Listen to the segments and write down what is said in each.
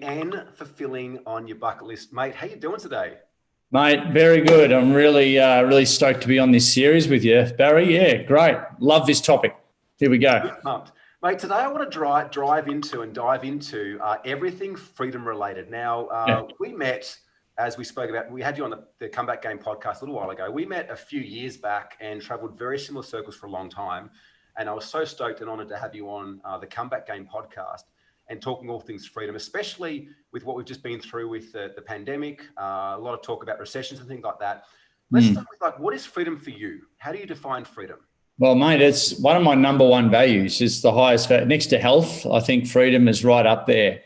and fulfilling on your bucket list. Mate, how you doing today? Mate, very good. I'm really stoked to be on this series with you, Barry. Yeah, great. Love this topic. Here we go. Pumped. Mate, today I want to dive into everything freedom related. Now, we met, as we spoke about, we had you on the Comeback Game podcast a little while ago. We met a few years back and traveled very similar circles for a long time. And I was so stoked and honored to have you on the Comeback Game podcast and talking all things freedom, especially with what we've just been through with the pandemic, a lot of talk about recessions and things like that. Let's start with what is freedom for you? How do you define freedom? Well, mate, it's one of my number one values. It's the highest next to health. I think freedom is right up there.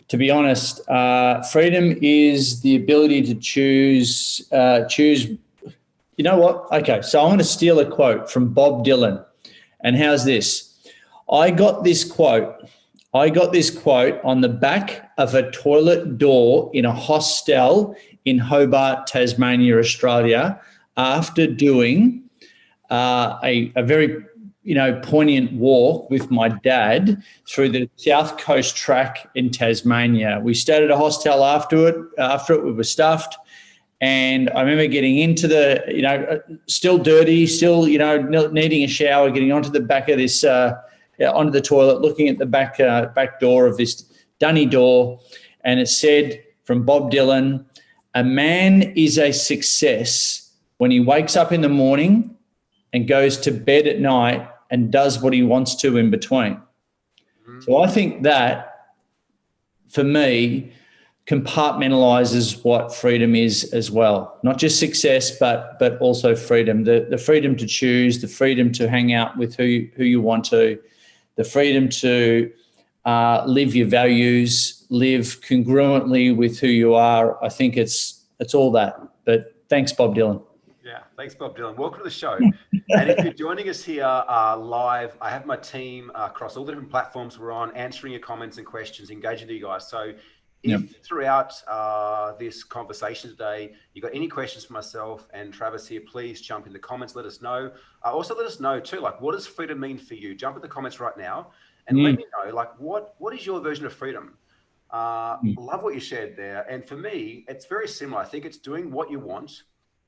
To be honest, freedom is the ability to choose. You know what? Okay, so I'm going to steal a quote from Bob Dylan. And how's this? I got this quote on the back of a toilet door in a hostel in Hobart, Tasmania, Australia, after doing a very poignant walk with my dad through the South Coast track in Tasmania. We stayed at a hostel after it. We were stuffed. And I remember getting into still dirty, still, needing a shower, getting onto the back of this onto the toilet, looking at the back door of this dunny door, and it said from Bob Dylan, "A man is a success when he wakes up in the morning and goes to bed at night and does what he wants to in between." So I think that, for me, compartmentalizes what freedom is as well. Not just success, but also freedom. The freedom to choose, the freedom to hang out with who you want to, the freedom to live your values, live congruently with who you are. I think it's all that. But thanks, Bob Dylan. Yeah, thanks, Bob Dylan. Welcome to the show. And if you're joining us here live, I have my team across all the different platforms we're on, answering your comments and questions, engaging with you guys. So if throughout this conversation today, you've got any questions for myself and Travis here, please jump in the comments, let us know. Also let us know too, what does freedom mean for you? Jump in the comments right now and let me know, what is your version of freedom? Love what you shared there. And for me, it's very similar. I think it's doing what you want,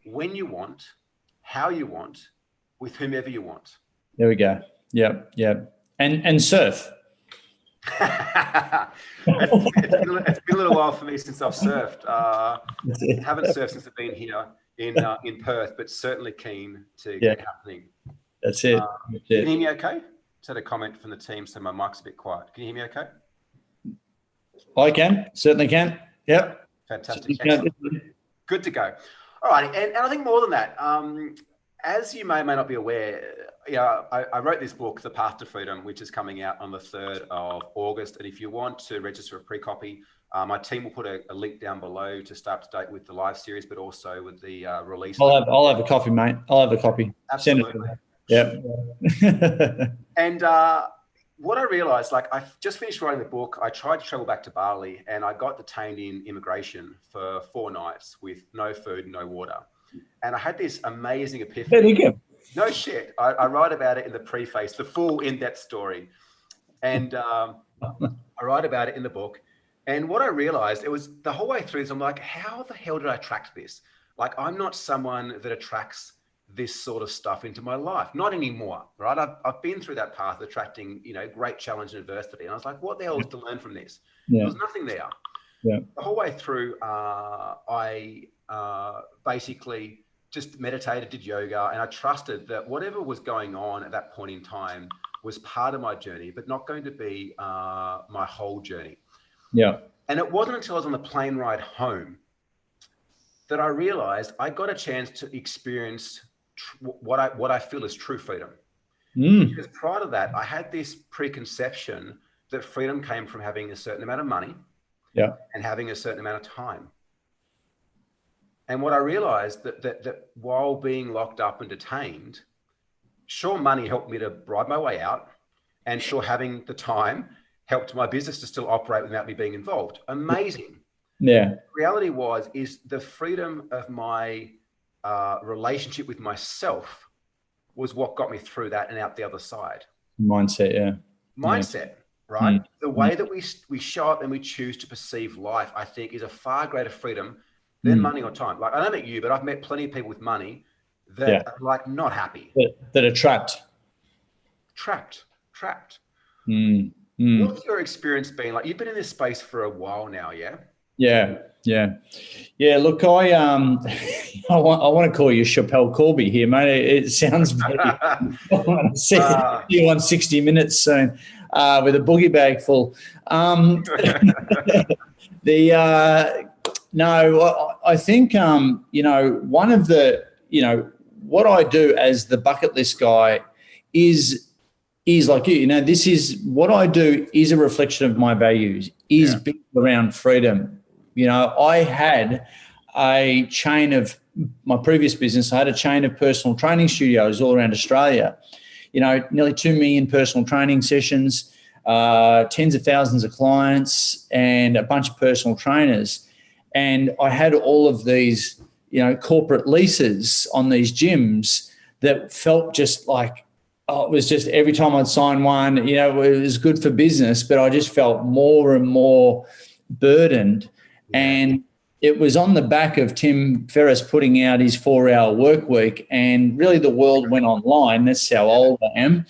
when you want, how you want, with whomever you want. There we go. Yeah. And surf. It's been a little while for me since I've surfed. Haven't surfed since I've been here in Perth, but certainly keen to get happening. That's it. Can you hear me okay? Just had a comment from the team, so my mic's a bit quiet. Can you hear me okay? I can, certainly can. Yep. Fantastic. Good to go. All right, and I think more than that, as you may or may not be aware, I wrote this book, The Path to Freedom, which is coming out on the 3rd of August. And if you want to register a pre-copy, my team will put a link down below to stay up to date with the live series, but also with the release. I'll have a copy, mate. I'll have a copy. Absolutely. Yeah. And what I realized, I just finished writing the book. I tried to travel back to Bali and I got detained in immigration for 4 nights with no food, no water. And I had this amazing epiphany. There you go. No shit. I write about it in the preface, the full in-depth story. And I write about it in the book. And what I realized, it was the whole way through this, I'm like, how the hell did I attract this? I'm not someone that attracts this sort of stuff into my life. Not anymore, right? I've been through that path, attracting, great challenge and adversity. And I was like, what the hell is to learn from this? Yeah. There was nothing there. Yeah. The whole way through, I basically just meditated, did yoga, and I trusted that whatever was going on at that point in time was part of my journey, but not going to be my whole journey. Yeah. And it wasn't until I was on the plane ride home that I realized I got a chance to experience what I feel is true freedom. Because prior to that, I had this preconception that freedom came from having a certain amount of money and having a certain amount of time. And what I realized that while being locked up and detained, sure, money helped me to bribe my way out, and sure, having the time helped my business to still operate without me being involved. Amazing. Yeah. The reality is the freedom of my relationship with myself was what got me through that and out the other side. Mindset. Mindset. right? The way that we show up and we choose to perceive life, I think, is a far greater freedom than money or time. Like, I don't met you, but I've met plenty of people with money that are like not happy. That are trapped. Trapped. Mm. What's your experience been like? You've been in this space for a while now, yeah? Yeah. Look, I I want to call you Chappelle Corby here, mate. It sounds very. I want to see you on 60 Minutes soon with a boogie bag full. No, I think one of the what I do as the bucket list guy is like you. This is what I do is a reflection of my values. Is built around freedom. I had a chain of my previous business. I had a chain of personal training studios all around Australia. Nearly 2 million personal training sessions, tens of thousands of clients, and a bunch of personal trainers. And I had all of these, corporate leases on these gyms that felt just like, it was just every time I'd sign one, it was good for business, but I just felt more and more burdened. And it was on the back of Tim Ferriss putting out his 4-hour work week, and really the world went online. That's how old I am.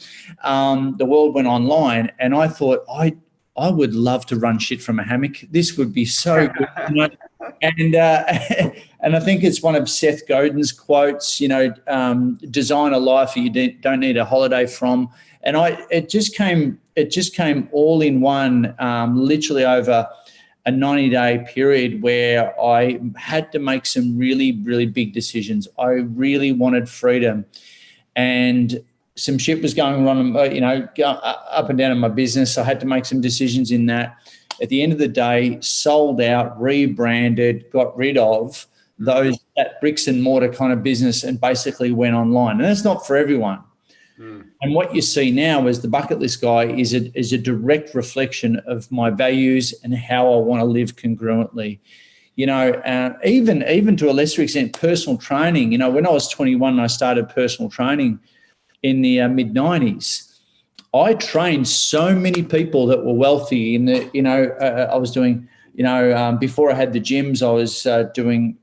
The world went online, and I thought, I would love to run shit from a hammock. This would be so good. And I think it's one of Seth Godin's quotes, design a life you don't need a holiday from. And it just came all in one, literally over a 90-day period where I had to make some really, really big decisions. I really wanted freedom, and some shit was going wrong, up and down in my business. I had to make some decisions in that. At the end of the day, sold out, rebranded, got rid of that bricks and mortar kind of business, and basically went online. And that's not for everyone. And what you see now as the bucket list guy is a direct reflection of my values and how I want to live congruently. Even to a lesser extent, personal training. When I was 21, I started personal training in the mid-90s. I trained so many people that were wealthy. I was doing, before I had the gyms, I was doing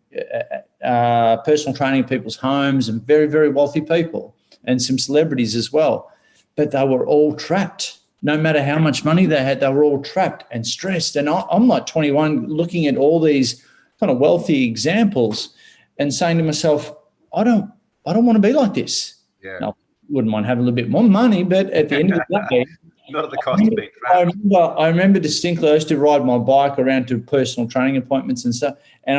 personal training in people's homes, and very, very wealthy people, and some celebrities as well. But they were all trapped. No matter how much money they had, they were all trapped and stressed. And I'm like 21, looking at all these kind of wealthy examples and saying to myself, I don't want to be like this. Yeah. Now, wouldn't mind having a little bit more money, but at the end of the day, not at the cost of being trapped. I remember distinctly, I used to ride my bike around to personal training appointments and stuff, and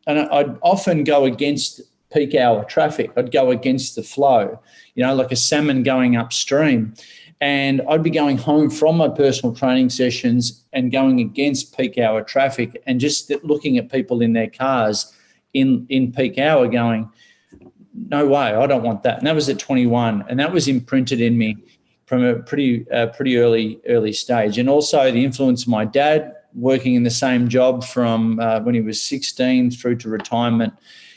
I'd often go against peak hour traffic. I'd go against the flow, like a salmon going upstream. And I'd be going home from my personal training sessions and going against peak hour traffic, and just looking at people in their cars in peak hour going, no way, I don't want that. And that was at 21, and that was imprinted in me from a pretty early stage. And also the influence of my dad working in the same job from when he was 16 through to retirement,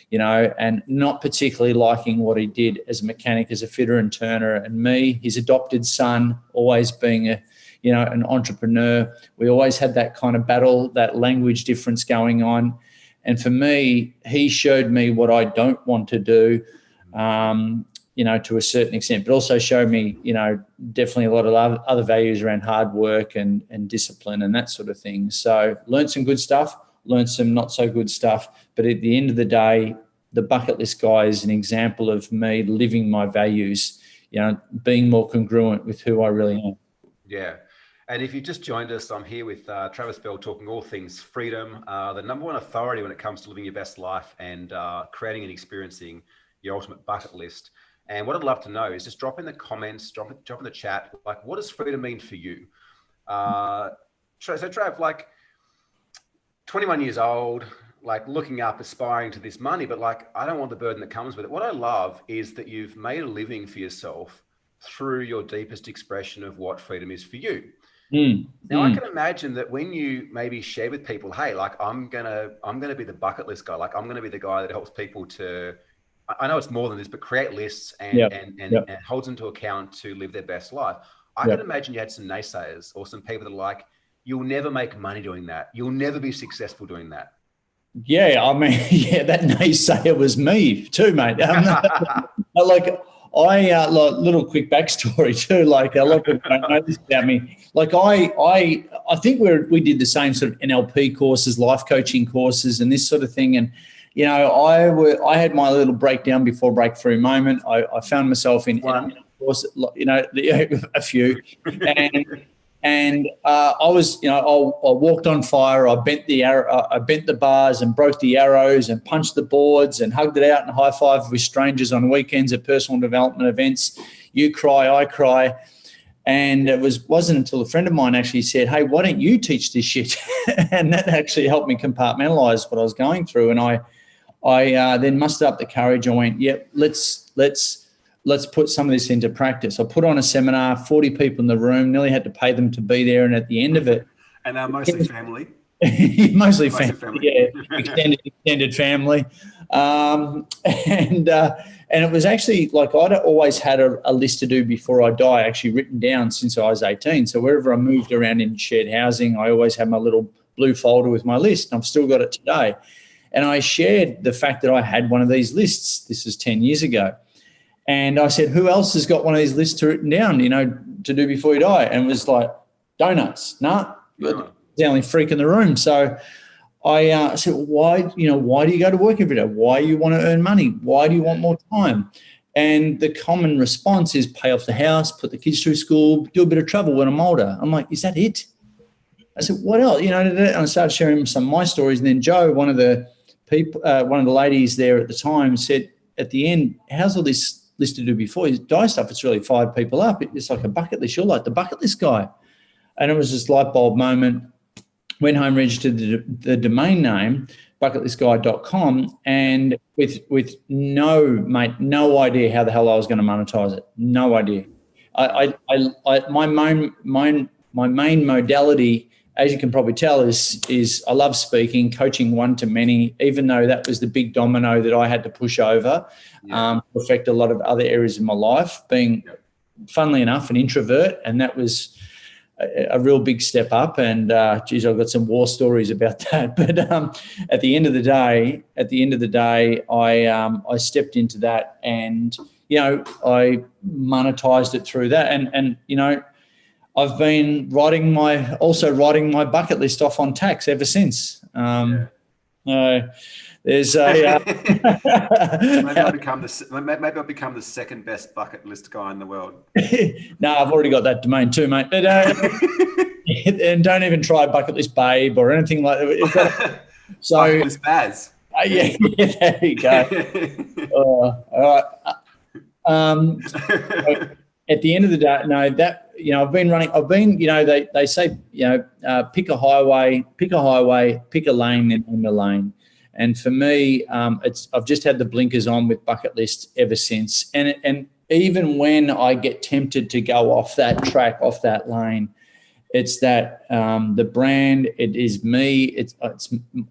and not particularly liking what he did as a mechanic, as a fitter and turner. And me, his adopted son, always being an entrepreneur. We always had that kind of battle, that language difference going on. And for me, he showed me what I don't want to do, to a certain extent, but also showed me, definitely a lot of other values around hard work and discipline and that sort of thing. So learned some good stuff, learned some not so good stuff. But at the end of the day, the bucket list guy is an example of me living my values, being more congruent with who I really am. Yeah. And if you just joined us, I'm here with Trav Bell, talking all things freedom, the number one authority when it comes to living your best life and creating and experiencing your ultimate bucket list. And what I'd love to know is just drop in the comments, drop in the chat, like, what does freedom mean for you? So Trav, like 21 years old, like looking up, aspiring to this money, but like, I don't want the burden that comes with it. What I love is that you've made a living for yourself through your deepest expression of what freedom is for you. Now, I can imagine that when you maybe share with people, hey, like I'm gonna be the bucket list guy. Like I'm gonna be the guy that helps people to, I know it's more than this, but create lists and holds them to account to live their best life. I can imagine you had some naysayers or some people that are like, you'll never make money doing that. You'll never be successful doing that. Yeah, I mean, yeah, that naysayer was me too, mate. Like, little quick backstory too. Like, a lot of people don't know this about me. Like, I think we did the same sort of NLP courses, life coaching courses, and this sort of thing. And you know, I had my little breakdown before breakthrough moment. I found myself in course, you know, a few, and I was, you know, I walked on fire. I bent the arrow, I bent the bars and broke the arrows and punched the boards and hugged it out and high fived with strangers on weekends at personal development events. You cry, I cry. And it wasn't until a friend of mine actually said, "Hey, why don't you teach this shit?" And that actually helped me compartmentalize what I was going through. And I then mustered up the courage. I went, "Yep, let's put some of this into practice." I put on a seminar, 40 people in the room, nearly had to pay them to be there. And at the end of it, and mostly family. mostly family, yeah, extended family. And it was actually like I'd always had a list to do before I die, actually written down since I was 18. So wherever I moved around in shared housing, I always had my little blue folder with my list, and I've still got it today. And I shared the fact that I had one of these lists. This is 10 years ago. And I said, who else has got one of these lists written down, you know, to do before you die? And it was like, donuts. Nah, you're the only freak in the room. So I said, why do you go to work every day? Why do you want to earn money? Why do you want more time? And the common response is pay off the house, put the kids through school, do a bit of travel when I'm older. I'm like, is that it? I said, what else? You know, and I started sharing some of my stories. And then Jo, one of the ladies there at the time, said at the end, how's all this list to do before you die stuff? It's really fired people up. It's like a bucket list. You're like the bucket list guy. And it was this light bulb moment. Went home, registered the domain name, bucketlistguy.com, and with no idea how the hell I was going to monetize it. No idea. My main modality, as you can probably tell, is I love speaking, coaching one-to-many, even though that was the big domino that I had to push over to affect a lot of other areas of my life, being, funnily enough, an introvert, and that was a real big step up. And geez, I've got some war stories about that. But at the end of the day, I stepped into that, and you know, I monetized it through that. And you know, I've been writing my bucket list off on tax ever since. There's a maybe I'll become the second best bucket list guy in the world. No, I've already got that domain too, mate. But and don't even try bucket list babe or anything like that. So bucket list Baz. Yeah, there you go. All right. At the end of the day, no, that, you know, I've been, you know, they say, you know, pick a highway, pick a lane, and in the lane. And for me, I've just had the blinkers on with bucket list ever since. And even when I get tempted to go off that track, off that lane, it's that the brand, it is me.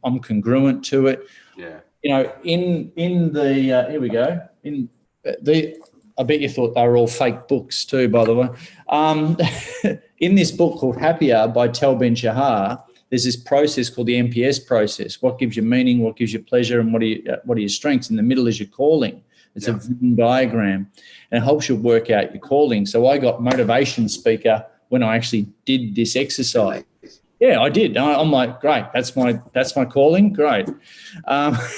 I'm congruent to it. Yeah. You know, in the here we go. In the, I bet you thought they were all fake books too, by the way. In this book called Happier by Tal Ben-Shahar, there's this process called the MPS process. What gives you meaning, what gives you pleasure, and what are your strengths? In the middle is your calling. It's a Venn diagram, and it helps you work out your calling. So I got motivation speaker when I actually did this exercise. Yeah, I did. I'm like, great, that's my calling, great.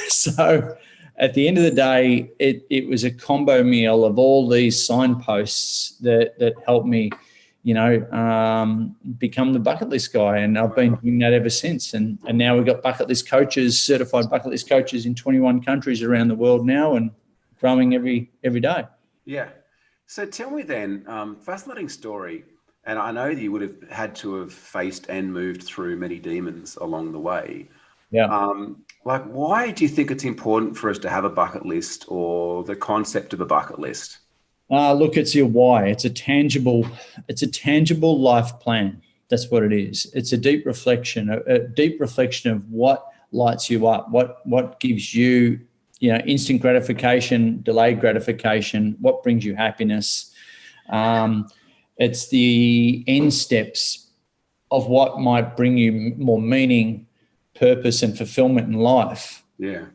So at the end of the day, it was a combo meal of all these signposts that helped me, you know, become the bucket list guy. And I've been doing that ever since. And now we've got bucket list coaches, certified bucket list coaches in 21 countries around the world now, and growing every day. Yeah. So tell me then, fascinating story. And I know that you would have had to have faced and moved through many demons along the way. Yeah. Like, why do you think it's important for us to have a bucket list, or the concept of a bucket list? Look, it's your why. It's a tangible life plan. That's what it is. It's a deep reflection of what lights you up, what gives you, you know, instant gratification, delayed gratification, what brings you happiness. It's the end steps of what might bring you more meaning, purpose, and fulfillment in life. Yeah.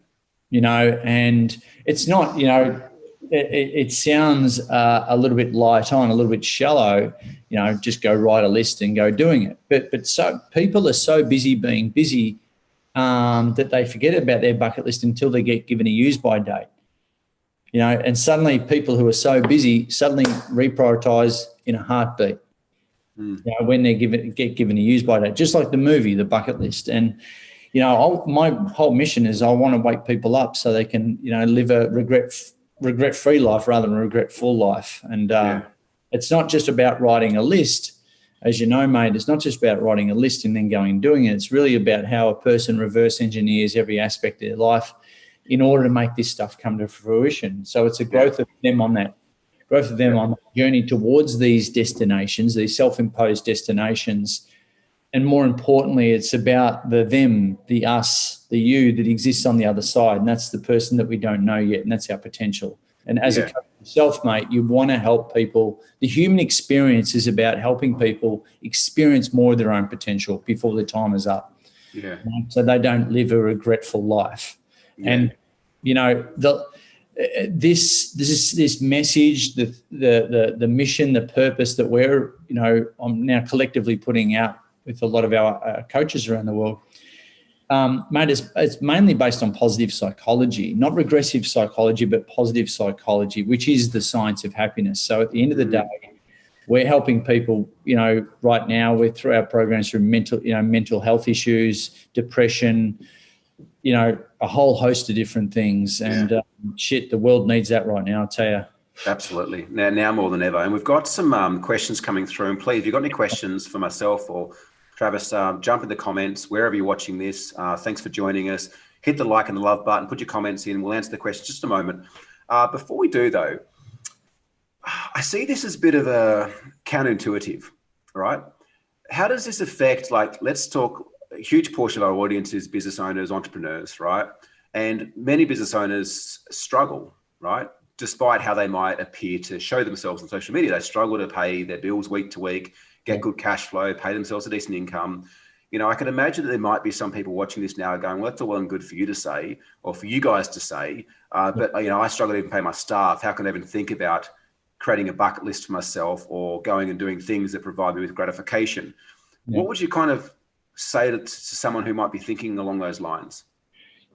And it's not, it sounds a little bit light on, a little bit shallow, just go write a list and go doing it. But so people are so busy being busy that they forget about their bucket list until they get given a use by date. And suddenly people who are so busy suddenly reprioritize in a heartbeat. When they get given a use by date, just like the movie, The Bucket List. And my whole mission is I want to wake people up so they can live a regret-free life rather than a regret-full life. And it's not just about writing a list, as you know, mate. It's not just about writing a list and then going and doing it. It's really about how a person reverse engineers every aspect of their life in order to make this stuff come to fruition. So it's a growth of them on that journey towards these destinations, these self-imposed destinations. And more importantly, it's about the them, the us, the you that exists on the other side. And that's the person that we don't know yet. And that's our potential. And as a coach yourself, mate, you want to help people. The human experience is about helping people experience more of their own potential before their time is up. Yeah. So they don't live a regretful life. Yeah. And, this message, the mission, the purpose that we're, I'm now collectively putting out with a lot of our coaches around the world, mate, it's mainly based on positive psychology, not regressive psychology, but positive psychology, which is the science of happiness. So at the end of the day, we're helping people, right now we're through our programs through mental health issues, depression, a whole host of different things. And the world needs that right now, I'll tell you. Absolutely. Now more than ever. And we've got some questions coming through. And please, if you've got any questions for myself or Travis, jump in the comments wherever you're watching this. Thanks for joining us. Hit the like and the love button. Put your comments in. We'll answer the questions in just a moment. Before we do, though, I see this as a bit of a counterintuitive, right? How does this affect, let's talk, a huge portion of our audience is business owners, entrepreneurs, right? And many business owners struggle, right? Despite how they might appear to show themselves on social media, they struggle to pay their bills week to week, get good cash flow, pay themselves a decent income. I can imagine that there might be some people watching this now going, well, that's all well and good for you to say, or for you guys to say, but I struggle to even pay my staff. How can I even think about creating a bucket list for myself or going and doing things that provide me with gratification? What would you kind of say to someone who might be thinking along those lines?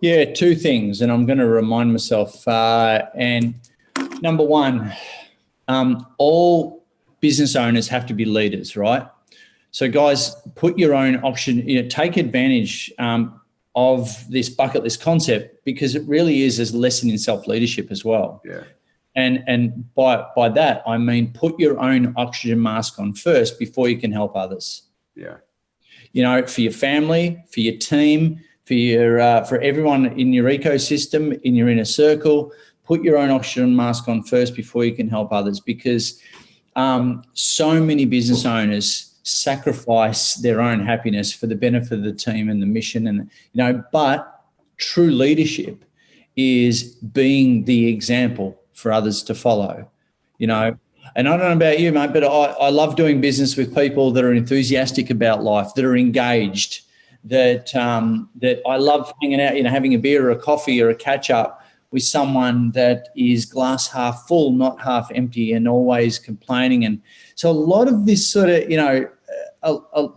Yeah, two things, and I'm going to remind myself. And number one, all business owners have to be leaders, right? So, guys, put your own oxygen. Take advantage of this bucket list concept because it really is a lesson in self-leadership as well. Yeah. And by that I mean put your own oxygen mask on first before you can help others. Yeah. For your family, for your team, for everyone in your ecosystem, in your inner circle, put your own oxygen mask on first before you can help others, because so many business owners sacrifice their own happiness for the benefit of the team and the mission. And, but true leadership is being the example for others to follow, And I don't know about you, mate, but I love doing business with people that are enthusiastic about life, that are engaged, that I love hanging out, having a beer or a coffee or a catch up with someone that is glass half full, not half empty, and always complaining. And so a lot of this sort of,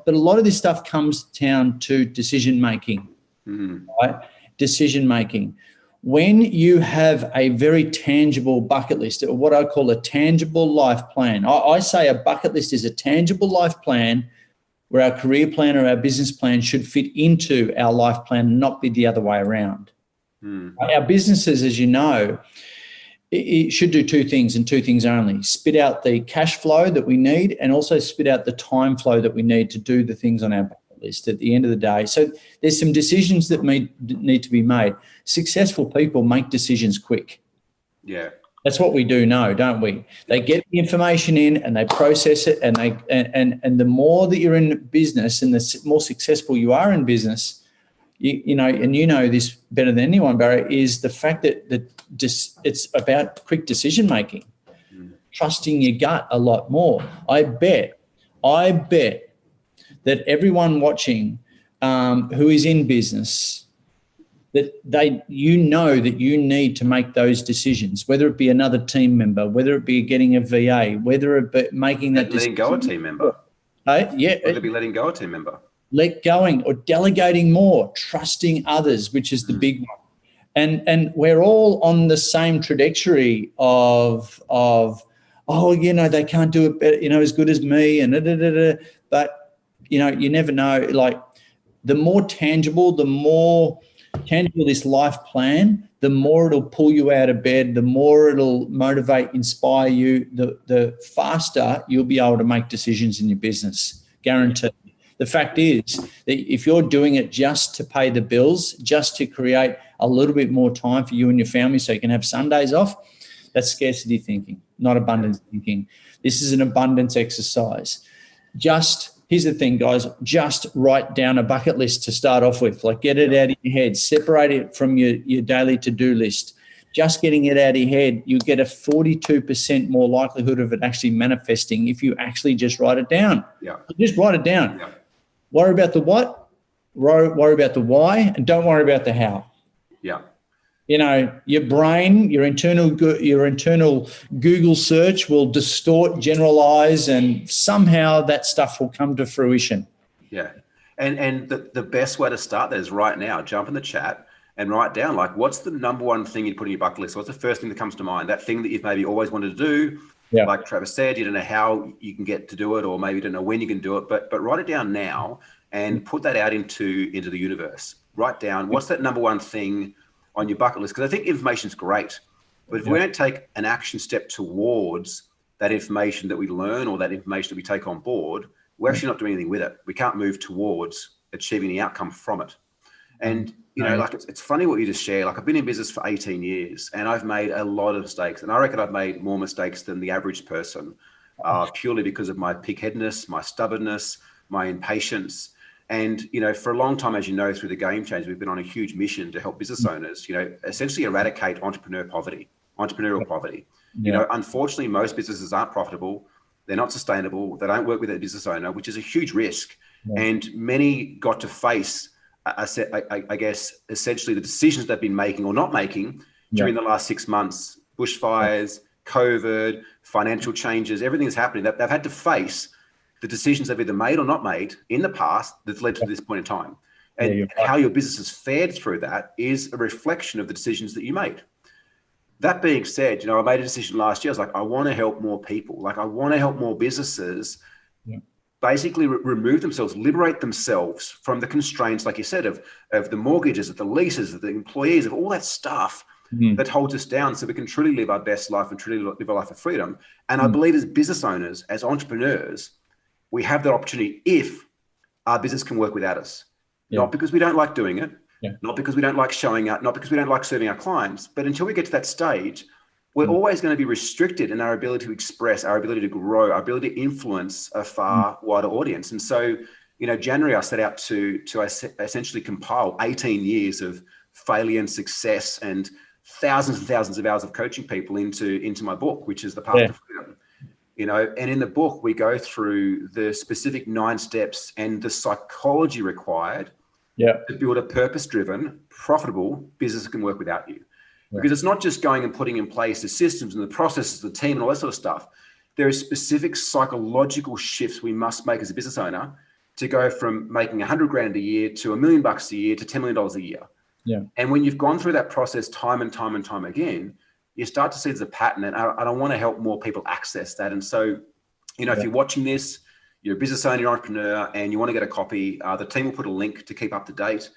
but a lot of this stuff comes down to decision making, right? Decision making. When you have a very tangible bucket list, or what I call a tangible life plan, I say a bucket list is a tangible life plan where our career plan or our business plan should fit into our life plan, not be the other way around. Our businesses, as you know, it should do two things and two things only: spit out the cash flow that we need and also spit out the time flow that we need to do the things on our bucket list at the end of the day. So there's some decisions that need to be made. Successful people make decisions quick. Yeah. That's what we do know, don't we? They get the information in and they process it, and and the more that you're in business and the more successful you are in business, and this better than anyone, Barry, is the fact that it's about quick decision making. trusting your gut a lot more. I bet that everyone watching who is in business, that that you need to make those decisions, whether it be another team member, whether it be getting a VA, whether it be making that letting go a team member. Yeah, whether it be letting go a team member, let going or delegating more, trusting others, which is the big one. And we're all on the same trajectory of they can't do it better, as good as me, and but you never know. Like, the more tangible this life plan, the more it'll pull you out of bed, the more it'll motivate, inspire you, the faster you'll be able to make decisions in your business, guaranteed. The fact is that if you're doing it just to pay the bills, just to create a little bit more time for you and your family so you can have Sundays off, that's scarcity thinking, not abundance thinking. This is an abundance exercise. Here's the thing, guys, just write down a bucket list to start off with. Like, get it out of your head, separate it from your daily to-do list. Just getting it out of your head, you get a 42% more likelihood of it actually manifesting if you actually just write it down. Yeah. Just write it down. Yeah. Worry about the what, worry about the why, and don't worry about the how. Yeah. Your brain, your internal Google search will distort, generalize, and somehow that stuff will come to fruition. Yeah. And the best way to start that is right now, jump in the chat and write down, like, what's the number one thing you'd put in your bucket list? What's the first thing that comes to mind? That thing that you've maybe always wanted to do. Yeah. Like Travis said, you don't know how you can get to do it, or maybe you don't know when you can do it, but write it down now and put that out into the universe. Write down, what's that number one thing on your bucket list? Because I think information is great, but if we don't take an action step towards that information that we learn or that information that we take on board, we're actually not doing anything with it. We can't move towards achieving the outcome from it. And like, it's funny what you just shared. Like, I've been in business for 18 years and I've made a lot of mistakes, and I reckon I've made more mistakes than the average person, purely because of my pig-headedness, my stubbornness, my impatience. And, for a long time, as you know, through the Game Change, we've been on a huge mission to help business owners, essentially eradicate entrepreneurial poverty. Unfortunately, most businesses aren't profitable. They're not sustainable. They don't work with a business owner, which is a huge risk. Yeah. And many got to face, I guess, essentially the decisions they've been making or not making during the last 6 months, bushfires, COVID, financial changes, everything that's happening, that they've had to face the decisions they've either made or not made in the past that's led to this point in time. And how your business has fared through that is a reflection of the decisions that you made. That being said, I made a decision last year. I was like, I want to help more people. Like, I want to help more businesses basically remove themselves, liberate themselves from the constraints, like you said, of the mortgages, of the leases, of the employees, of all that stuff that holds us down, so we can truly live our best life and truly live a life of freedom. And I believe as business owners, as entrepreneurs, we have that opportunity if our business can work without us. Not because we don't like doing it, not because we don't like showing up, not because we don't like serving our clients, but until we get to that stage, we're always going to be restricted in our ability to express, our ability to grow, our ability to influence a far wider audience. And so, January, I set out to essentially compile 18 years of failure and success and thousands of hours of coaching people into my book, which is The Path to Freedom. And in the book, we go through the specific 9 steps and the psychology required to build a purpose-driven, profitable business that can work without you. Because it's not just going and putting in place the systems and the processes, the team and all that sort of stuff. There are specific psychological shifts we must make as a business owner to go from making $100,000 a year to $1 million a year to $10 million a year. Yeah. And when you've gone through that process time and time again, you start to see there's a pattern, and I want to help more people access that. And so, if you're watching this, you're a business owner, you're an entrepreneur, and you want to get a copy, the team will put a link to keep up to date.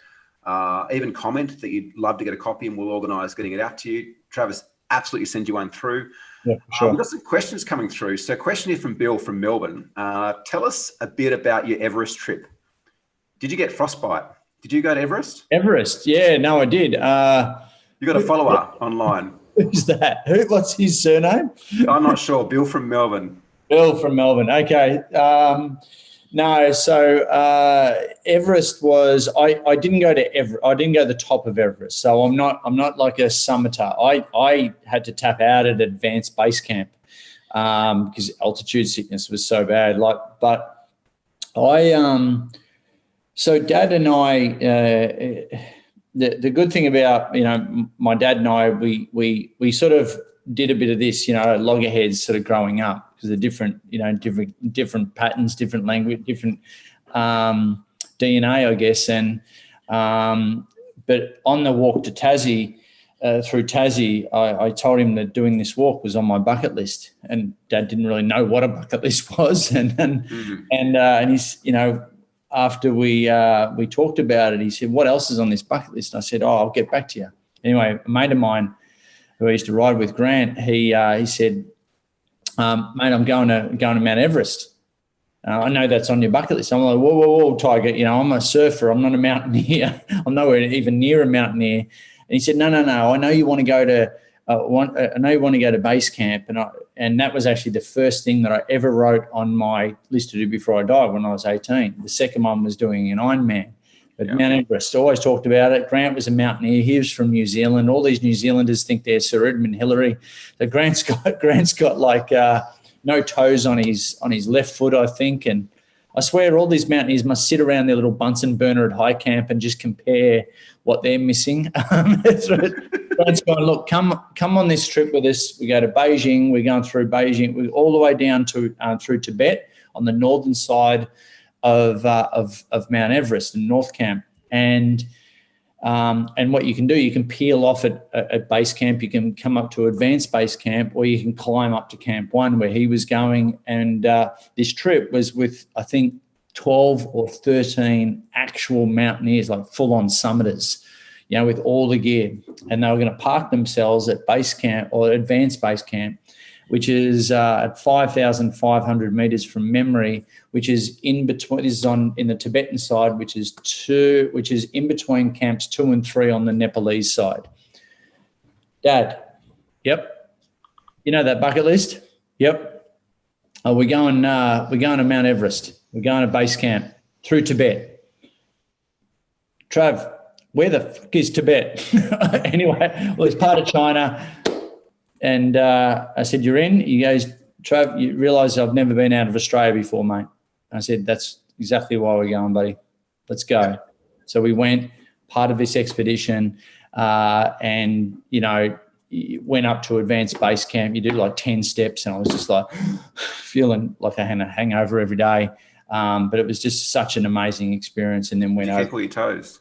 Even comment that you'd love to get a copy, and we'll organise getting it out to you. Travis, absolutely send you one through. Yeah, sure. We've got some questions coming through. So, question here from Bill from Melbourne. Tell us a bit about your Everest trip. Did you get frostbite? Did you go to Everest? Everest, yeah, no, I did. You got a follower online. Who's that? What's his surname? I'm not sure. Bill from Melbourne. Bill from Melbourne. Okay. No, so Everest was. I didn't go to Everest. I didn't go to the top of Everest. So I'm not like a summiter. I had to tap out at advanced base camp. because altitude sickness was so bad. But so Dad and I, the good thing about, my dad and I, we sort of did a bit of this, loggerheads sort of growing up, because they're different, different patterns, different language, different DNA, I guess. And but on the walk to Tassie, through Tassie, I told him that doing this walk was on my bucket list, and Dad didn't really know what a bucket list was. And he's, after we talked about it, he said, "What else is on this bucket list?" And I said, "Oh, I'll get back to you." Anyway, a mate of mine who I used to ride with, Grant, he said, "Mate, I'm going to Mount Everest. I know that's on your bucket list." I'm like, whoa, Tiger. I'm a surfer. I'm not a mountaineer. I'm nowhere even near a mountaineer. And he said, no. I know you want to go to I know you want to go to base camp. And that was actually the first thing that I ever wrote on my list to do before I died when I was 18. The second one was doing an Ironman. But Mount Everest, always talked about it. Grant was a mountaineer. He was from New Zealand. All these New Zealanders think they're Sir Edmund Hillary. So Grant's got like no toes on his left foot, I think. And I swear all these mountaineers must sit around their little Bunsen burner at high camp and just compare what they're missing. Grant's going, "Look, come on this trip with us. We go to Beijing. We're going through Beijing. We're all the way down to through Tibet on the northern side of Mount Everest and North Camp." And what you can do, you can peel off at base camp. You can come up to advanced base camp, or you can climb up to Camp 1 where he was going. And this trip was with, I think, 12 or 13 actual mountaineers, like full-on summiters, with all the gear. And they were going to park themselves at base camp or advanced base camp, which is at 5,500 meters from memory, which is in between. This is in the Tibetan side, which is in between camps 2 and 3 on the Nepalese side. Dad, yep. You know that bucket list? Yep. We're going to Mount Everest. We're going to base camp through Tibet. Trav, where the fuck is Tibet? Anyway, well, it's part of China. And I said, "You're in?" He goes, "Trav, you realise I've never been out of Australia before, mate." I said, "That's exactly why we're going, buddy. Let's go." So we went, part of this expedition, and, went up to advanced base camp. You do like 10 steps, and I was just like feeling like I had a hangover every day. But it was just such an amazing experience. And then went over. Did you keep all your toes?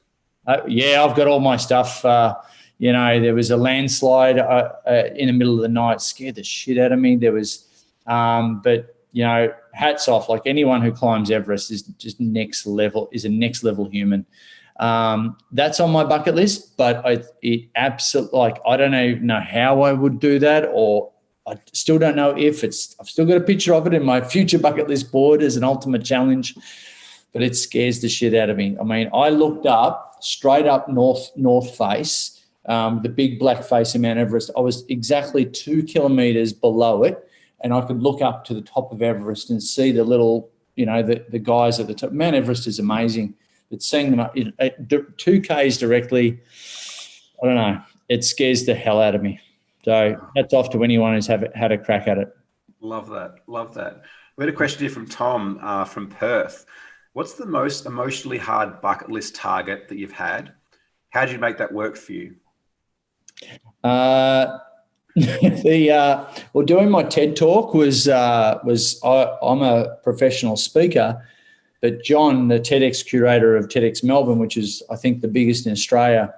Yeah, I've got all my stuff. There was a landslide in the middle of the night, scared the shit out of me. There was, but hats off. Like, anyone who climbs Everest is just next level, is a next level human. That's on my bucket list, but it absolutely, like, I don't even know how I would do that, or I still don't know if I've still got a picture of it in my future bucket list board as an ultimate challenge, but it scares the shit out of me. I mean, I looked up straight up north face, the big black face of Mount Everest. I was exactly 2 kilometres below it, and I could look up to the top of Everest and see the little, the guys at the top. Mount Everest is amazing, but seeing them up at 2 Ks directly, I don't know, it scares the hell out of me. So hats off to anyone who's had a crack at it. Love that. We had a question here from Tom from Perth. What's the most emotionally hard bucket list target that you've had? How did you make that work for you? Doing my TED talk was I'm a professional speaker, but John, the TEDx curator of TEDx Melbourne, which is, I think, the biggest in Australia,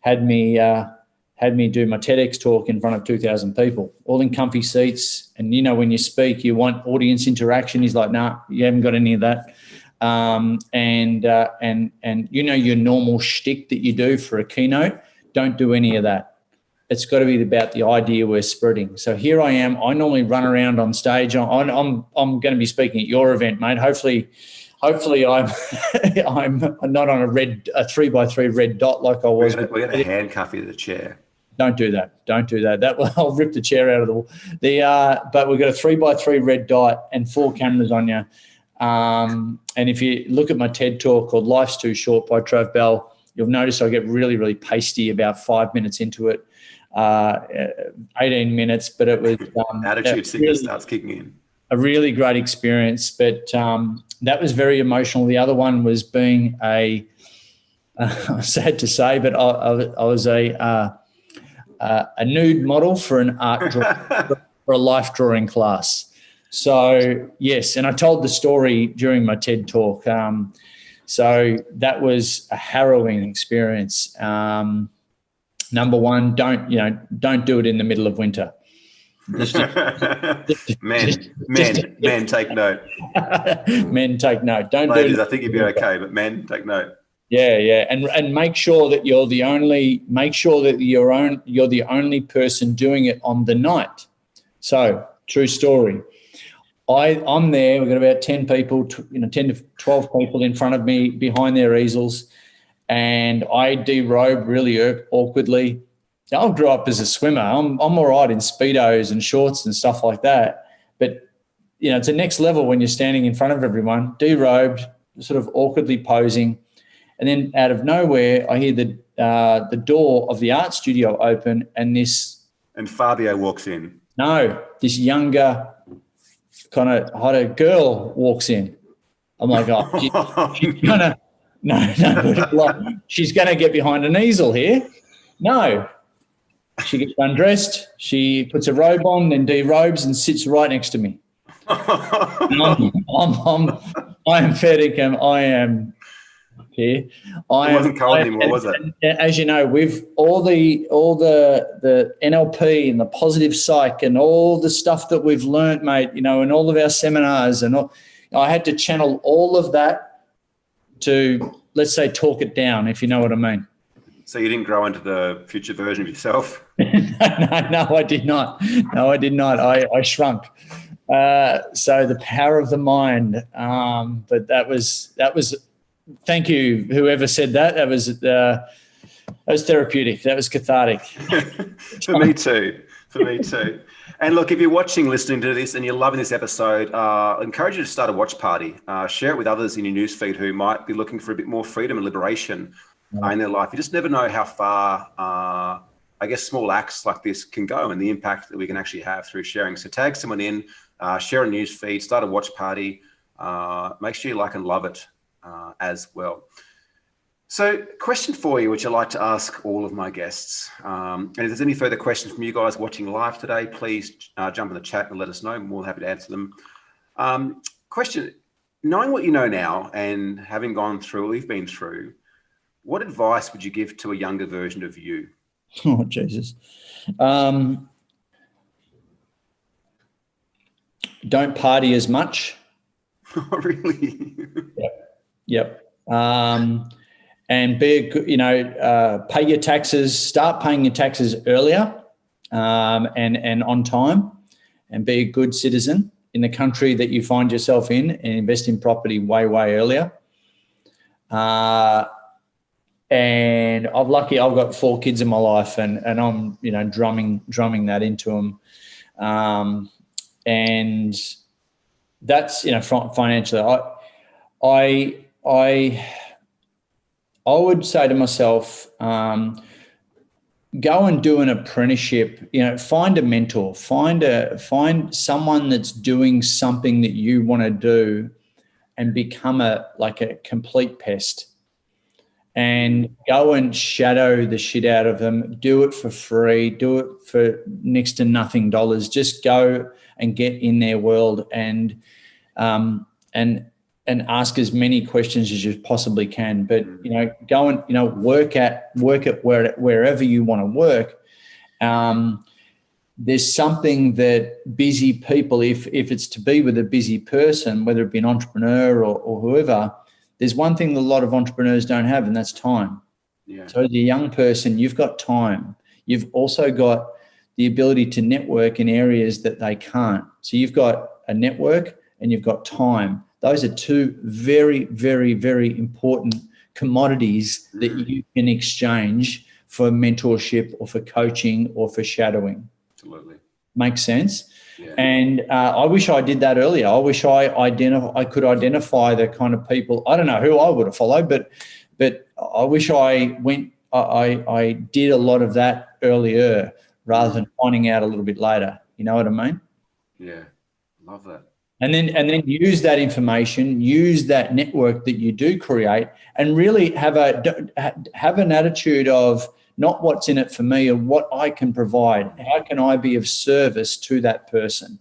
had me do my TEDx talk in front of 2,000 people, all in comfy seats. And when you speak, you want audience interaction. He's like, "Nah, you haven't got any of that." And your normal shtick that you do for a keynote, don't do any of that. It's got to be about the idea we're spreading. So here I am. I normally run around on stage. I'm going to be speaking at your event, mate. Hopefully I'm not on a 3x3 red dot like I was. We're going to handcuff you to the chair. Don't do that. I'll rip the chair out of the wall. But we've got a 3x3 red dot and 4 cameras on you. And if you look at my TED talk called "Life's Too Short" by Trav Bell, you'll notice I get really, really pasty about 5 minutes into it. 18 minutes, but it was attitude sickness starts kicking in. A really great experience, but that was very emotional. The other one was being sad to say, but I was a nude model for an art for a life drawing class. So yes, and I told the story during my TED talk. So that was a harrowing experience. Number one, don't do it in the middle of winter. Men, take note. Men, take note. Don't Ladies, do it. I think you'd be okay, but men, take note. Yeah, and make sure that you're the only person doing it on the night. So, true story. I'm there. We've got about 10 people, 10 to 12 people in front of me behind their easels, and I derobe really awkwardly. I grew up as a swimmer. I'm all right in Speedos and shorts and stuff like that. But, it's a next level when you're standing in front of everyone, derobed, sort of awkwardly posing. And then out of nowhere, I hear the door of the art studio open and Fabio walks in. No, this younger, kind of hotter girl walks in. I'm like, she's gonna get behind an easel here. No. She gets undressed, she puts a robe on, then derobes and sits right next to me. I am fair dinkum. I am here. It wasn't cold anymore, was it? As you know, with all the NLP and the positive psych and all the stuff that we've learnt, mate, in all of our seminars and all, I had to channel all of that to, let's say, talk it down, if you know what I mean. So you didn't grow into the future version of yourself? No, I did not. I shrunk. So the power of the mind. But that was. Thank you, whoever said that. That was therapeutic. That was cathartic. For me too. And look, if you're watching, listening to this, and you're loving this episode, I encourage you to start a watch party. Share it with others in your newsfeed who might be looking for a bit more freedom and liberation in their life. You just never know how far, I guess, small acts like this can go and the impact that we can actually have through sharing. So tag someone in, share a newsfeed, start a watch party. Make sure you like and love it as well. So question for you, which I like to ask all of my guests. And if there's any further questions from you guys watching live today, please jump in the chat and let us know. I'm more than happy to answer them. Question, knowing what you know now and having gone through what we've been through, what advice would you give to a younger version of you? Oh, Jesus. Don't party as much. Oh, really? Yep. And be pay your taxes, start paying your taxes earlier and on time, and be a good citizen in the country that you find yourself in, and invest in property way earlier. And I've got 4 kids in my life, and I'm drumming that into them, and that's financially. I would say to myself, go and do an apprenticeship. Find a mentor, find someone that's doing something that you want to do, and become a complete pest. And go and shadow the shit out of them. Do it for free. Do it for next to nothing dollars. Just go and get in their world and ask as many questions as you possibly can. But go and work at wherever you want to work. There's something that busy people, if it's to be with a busy person, whether it be an entrepreneur or whoever. There's one thing that a lot of entrepreneurs don't have, and that's time. Yeah. So as a young person, you've got time. You've also got the ability to network in areas that they can't. So you've got a network and you've got time. Those are 2 very, very, very important commodities that you can exchange for mentorship or for coaching or for shadowing. Absolutely. Makes sense? Yeah. And I wish I did that earlier. I wish I could identify the kind of people. I don't know who I would have followed, but I wish I I did a lot of that earlier rather than finding out a little bit later. You know what I mean? Yeah, love that. And then use that information, use that network that you do create, and really have an attitude of not what's in it for me, or what I can provide. How can I be of service to that person?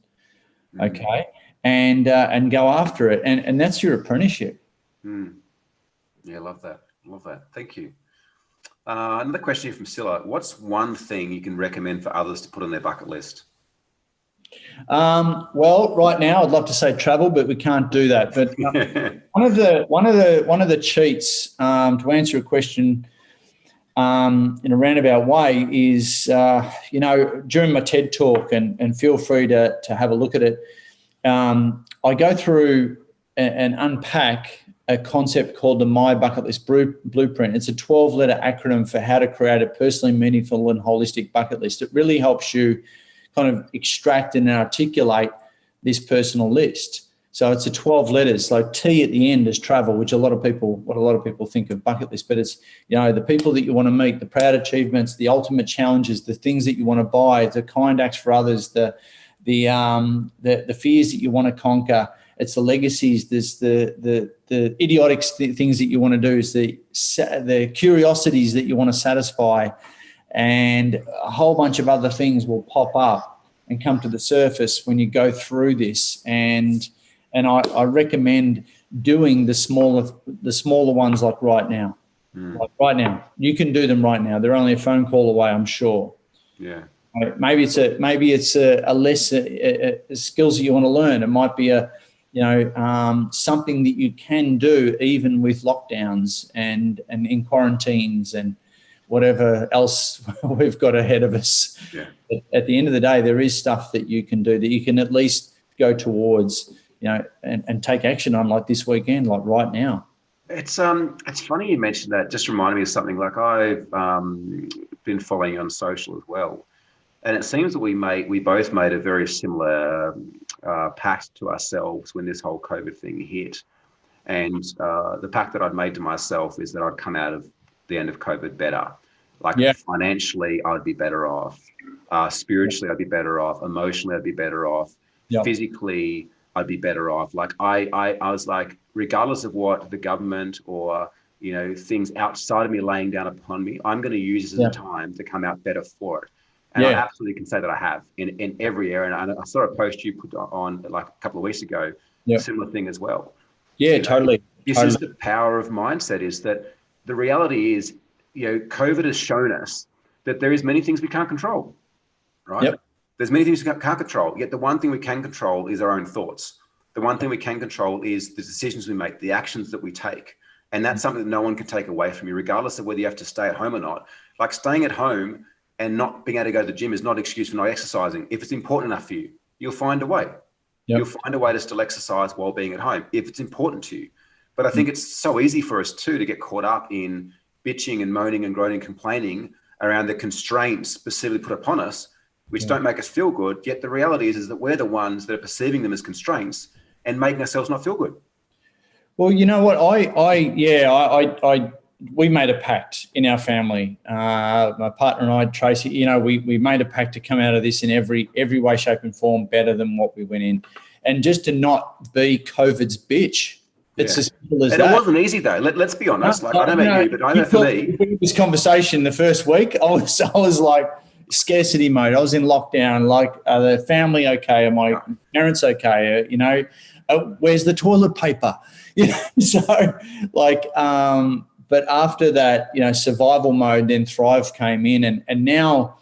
Okay, and go after it, and that's your apprenticeship. Yeah, love that. Love that. Thank you. Another question here from Scylla. What's one thing you can recommend for others to put on their bucket list? Well, right now I'd love to say travel, but we can't do that. But one of the cheats, to answer a question in a roundabout way, is during my TED talk, and feel free to have a look at it. I go through and unpack a concept called the My Bucket List Blueprint. It's a 12-letter acronym for how to create a personally meaningful and holistic bucket list. It really helps you kind of extract and articulate this personal list. So it's a 12 letters. So T at the end is travel, which a lot of people think of bucket list, but it's, the people that you want to meet, the proud achievements, the ultimate challenges, the things that you want to buy, the kind acts for others, the fears that you want to conquer. It's the legacies. There's the idiotic things that you want to do. Is the curiosities that you want to satisfy, and a whole bunch of other things will pop up and come to the surface when you go through this. And I recommend doing the smaller ones, like right now. Like right now, you can do them right now. They're only a phone call away, I'm sure. Yeah. Maybe it's a less skills that you want to learn. It might be something that you can do even with lockdowns and in quarantines and whatever else we've got ahead of us. Yeah. At the end of the day, there is stuff that you can do that you can at least go towards, and take action on, like this weekend, like right now. It's funny you mentioned that. Just reminded me of something. Like, I've been following you on social as well, and it seems that we both made a very similar pact to ourselves when this whole COVID thing hit. And the pact that I'd made to myself is that I'd come out of the end of COVID better. Like, financially, I'd be better off. Spiritually, I'd be better off. Emotionally, I'd be better off. Yep. Physically, I'd be better off. Like, I was like, regardless of what the government or things outside of me laying down upon me, I'm going to use this as a time to come out better for it. And I absolutely can say that I have in every area. And I saw a post you put on like a couple of weeks ago, similar thing as well. Yeah, totally. This is the power of mindset, is that the reality is, COVID has shown us that there is many things we can't control, right? Yep. There's many things we can't control, yet the one thing we can control is our own thoughts. The one thing we can control is the decisions we make, the actions that we take. And that's something that no one can take away from you, regardless of whether you have to stay at home or not. Like, staying at home and not being able to go to the gym is not an excuse for not exercising. If it's important enough for you, you'll find a way. Yep. You'll find a way to still exercise while being at home if it's important to you. But I think it's so easy for us too to get caught up in bitching and moaning and groaning and complaining around the constraints specifically put upon us, which don't make us feel good. Yet the reality is that we're the ones that are perceiving them as constraints and making ourselves not feel good. Well, you know what? We made a pact in our family. My partner and I, Tracy, we made a pact to come out of this in every way, shape and form better than what we went in. And just to not be COVID's bitch. It's as simple as that. And it wasn't easy though. Let's be honest. I don't know about you, but I know for me. This conversation the first week, I was like scarcity mode. I was in lockdown. Like, are the family okay? Are my parents okay? Where's the toilet paper? So like, but after that, survival mode, then Thrive came in, and now,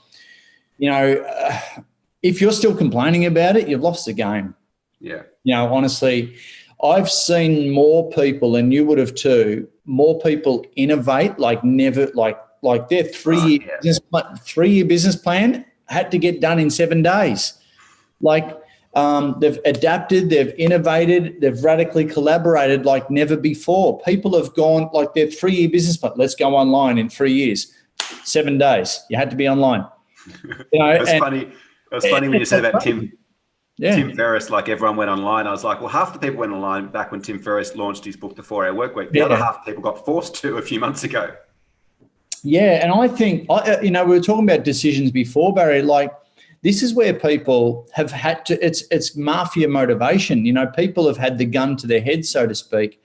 if you're still complaining about it, you've lost the game. Yeah. Honestly, I've seen more people, and you would have too, more people innovate like never, like their 3-year business plan had to get done in 7 days. Like, they've adapted, they've innovated, they've radically collaborated like never before. People have gone like their 3-year business plan. Let's go online in 3 years, 7 days. You had to be online. That's funny. It's funny when you said about Tim Ferriss, like everyone went online. I was like, well, half the people went online back when Tim Ferriss launched his book, The 4-Hour Workweek. The other half of people got forced to a few months ago. Yeah, and I think, we were talking about decisions before, Barry. Like, this is where people have had to. It's mafia motivation. People have had the gun to their head, so to speak,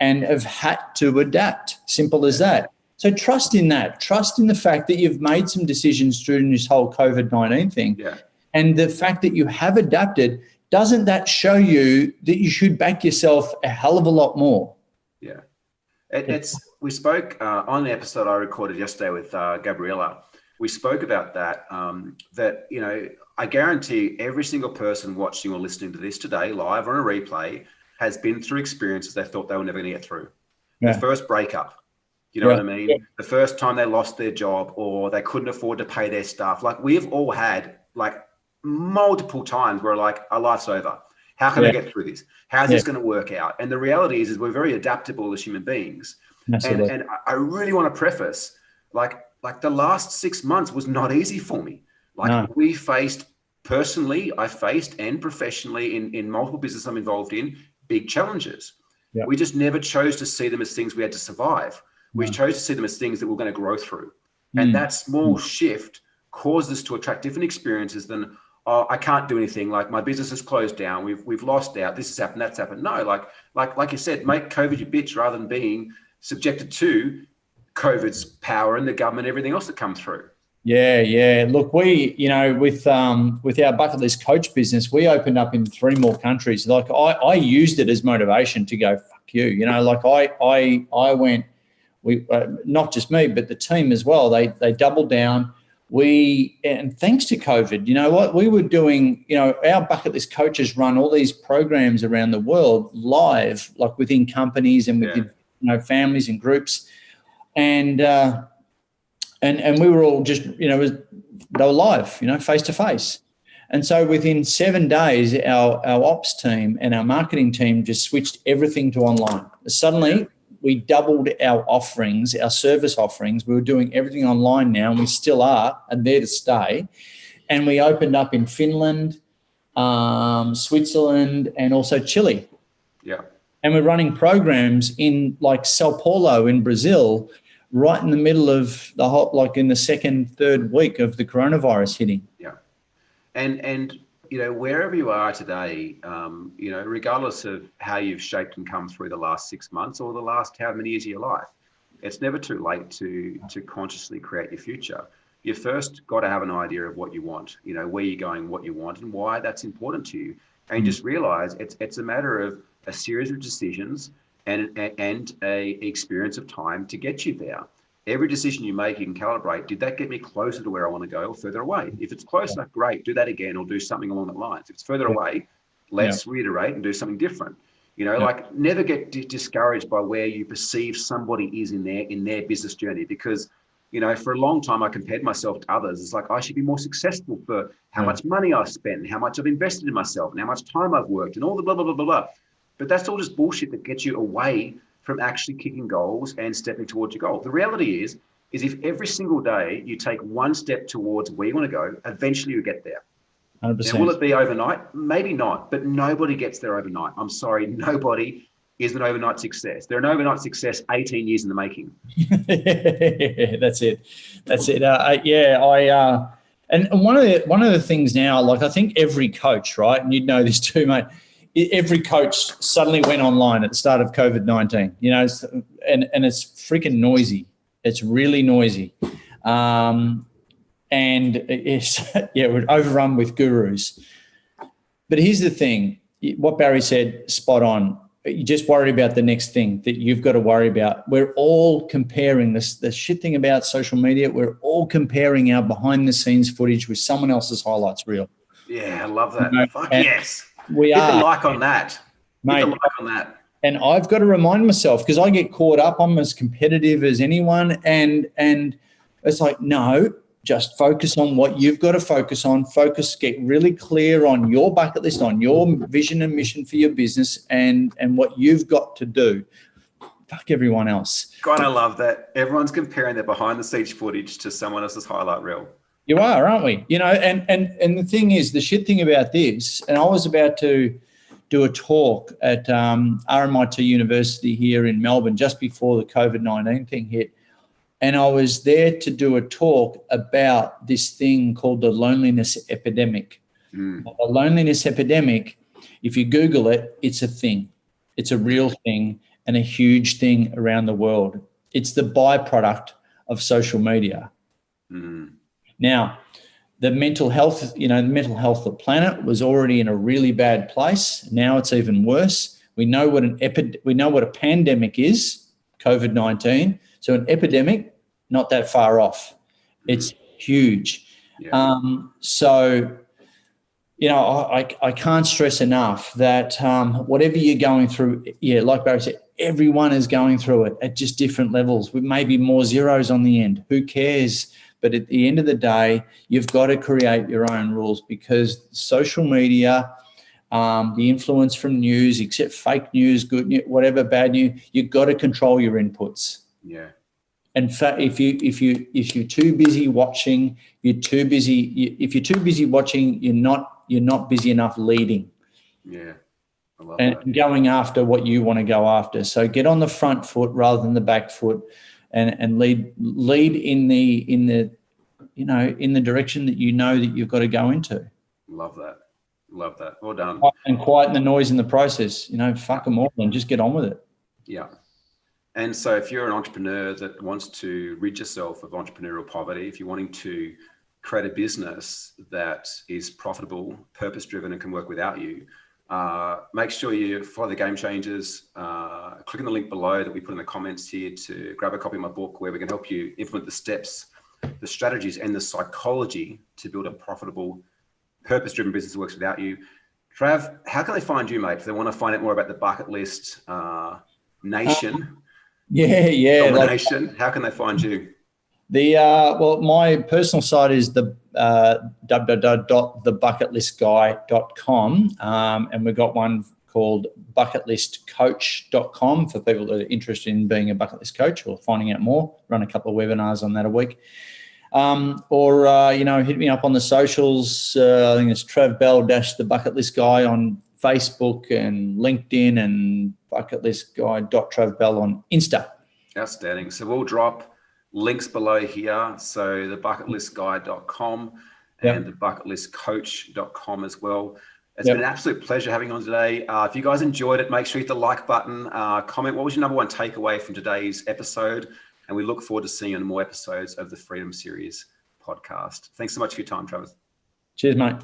and have had to adapt. Simple as that. So trust in that. Trust in the fact that you've made some decisions during this whole COVID-19 thing, and the fact that you have adapted. Doesn't that show you that you should back yourself a hell of a lot more? Yeah. We spoke on the episode I recorded yesterday with Gabriella. We spoke about that, I guarantee every single person watching or listening to this today, live or on a replay, has been through experiences they thought they were never going to get through. The first breakup, you know what I mean? Yeah. The first time they lost their job or they couldn't afford to pay their staff. Like, we've all had multiple times where our life's over. How can I get through this? How's this going to work out? And the reality is we're very adaptable as human beings. And I really want to preface, the last 6 months was not easy for me. We faced, personally, I faced, and professionally in multiple businesses I'm involved in, big challenges. Yep. We just never chose to see them as things we had to survive. We chose to see them as things that we're going to grow through. And that small shift caused us to attract different experiences than, I can't do anything. My business has closed down. We've lost out. This has happened. That's happened. No, like you said, make COVID your bitch rather than being subjected to COVID's power and the government, everything else that comes through. Yeah. Look, we, with our bucket list coach business, we opened up in 3 more countries. I used it as motivation to go, fuck you. I went. We not just me, but the team as well. They doubled down. And thanks to COVID, you know what, we were doing, our bucket list coaches run all these programs around the world live, within companies and within families and groups. And we were all just, they were live, face to face. And so within 7 days, our ops team and our marketing team just switched everything to online. Suddenly, we doubled our offerings, our service offerings. We were doing everything online now, and we still are, and there to stay. And we opened up in Finland, Switzerland, and also Chile. Yeah. And we're running programs in Sao Paulo in Brazil, right in the middle of the whole, in the second, third week of the coronavirus hitting. Yeah. And wherever you are today, regardless of how you've shaped and come through the last 6 months or the last how many years of your life, it's never too late to consciously create your future. You first got to have an idea of what you want, where you're going, what you want, and why that's important to you. And just realize it's a matter of a series of decisions and a experience of time to get you there. Every decision you make, you can calibrate. Did that get me closer to where I want to go or further away? If it's close enough, great, do that again or do something along that lines. If it's further away, let's reiterate and do something different. Never get discouraged by where you perceive somebody is in their business journey, because, for a long time I compared myself to others. It's I should be more successful for how much money I've spent, how much I've invested in myself, and how much time I've worked, and all the blah, blah, blah, blah, blah. But that's all just bullshit that gets you away from actually kicking goals and stepping towards your goal. The reality is if every single day you take one step towards where you want to go, eventually you get there. 100%. Now, will it be overnight? Maybe not, but nobody gets there overnight. I'm sorry, nobody is an overnight success. They're an overnight success 18 years in the making. That's it. And one of the things now, I think every coach, right, and you'd know this too, mate, every coach suddenly went online at the start of COVID-19, and it's freaking noisy. It's really noisy. And we're overrun with gurus. But here's the thing, what Barry said, spot on. You just worry about the next thing that you've got to worry about. We're all comparing this. The shit thing about social media, we're all comparing our behind the scenes footage with someone else's highlights reel. Yeah, I love that. Fuck yes. We Hit are. the like on that. Mate, hit the like on that. And I've got to remind myself, because I get caught up. I'm as competitive as anyone. And it's no, just focus on what you've got to focus on. Get really clear on your bucket list, on your vision and mission for your business and what you've got to do. Fuck everyone else. God, I love that. Everyone's comparing their behind the scenes footage to someone else's highlight reel. You are, aren't we? And the thing is, the shit thing about this, and I was about to do a talk at RMIT University here in Melbourne just before the COVID-19 thing hit. And I was there to do a talk about this thing called the loneliness epidemic. The loneliness epidemic, if you Google it, it's a thing. It's a real thing and a huge thing around the world. It's the byproduct of social media. Now, the mental health, the mental health of the planet was already in a really bad place. Now it's even worse. We know what a pandemic is, COVID-19. So an epidemic, not that far off. It's huge. Yeah. I can't stress enough that whatever you're going through, like Barry said, everyone is going through it at just different levels with maybe more zeros on the end. Who cares? But at the end of the day, you've got to create your own rules, because social media, the influence from news, except fake news, good news, whatever, bad news, you've got to control your inputs. Yeah. In fact, if you're too busy watching, if you're too busy watching, you're not busy enough leading. Yeah. I love and that. going after what you want to go after. So get on the front foot rather than the back foot, and lead in the direction that that you've got to go into. Love that. Love that. Well done. And quieten the noise in the process. Fuck them all and just get on with it. Yeah. And so if you're an entrepreneur that wants to rid yourself of entrepreneurial poverty, if you're wanting to create a business that is profitable, purpose-driven, and can work without you, make sure you follow the Game Changers. Click on the link below that we put in the comments here to grab a copy of my book, where we can help you implement the steps, the strategies, and the psychology to build a profitable, purpose-driven business that works without you. Trav, how can they find you, mate, if they want to find out more about the Bucket List Nation? Domination. How can they find you? My personal site is the www.thebucketlistguy.com, and we've got one called bucketlistcoach.com for people that are interested in being a bucket list coach or finding out more. Run a couple of webinars on that a week. Hit me up on the socials. I think it's Trav Bell the Bucket List Guy on Facebook and LinkedIn, and bucketlistguy.travbell on Insta. Outstanding. So we'll drop links below here. So the bucketlistguy.com and the bucketlistcoach.com as well. It's been an absolute pleasure having you on today. If you guys enjoyed it, make sure you hit the like button, comment what was your number one takeaway from today's episode. And we look forward to seeing you on more episodes of the Freedom Series podcast. Thanks so much for your time, Travis. Cheers, mate.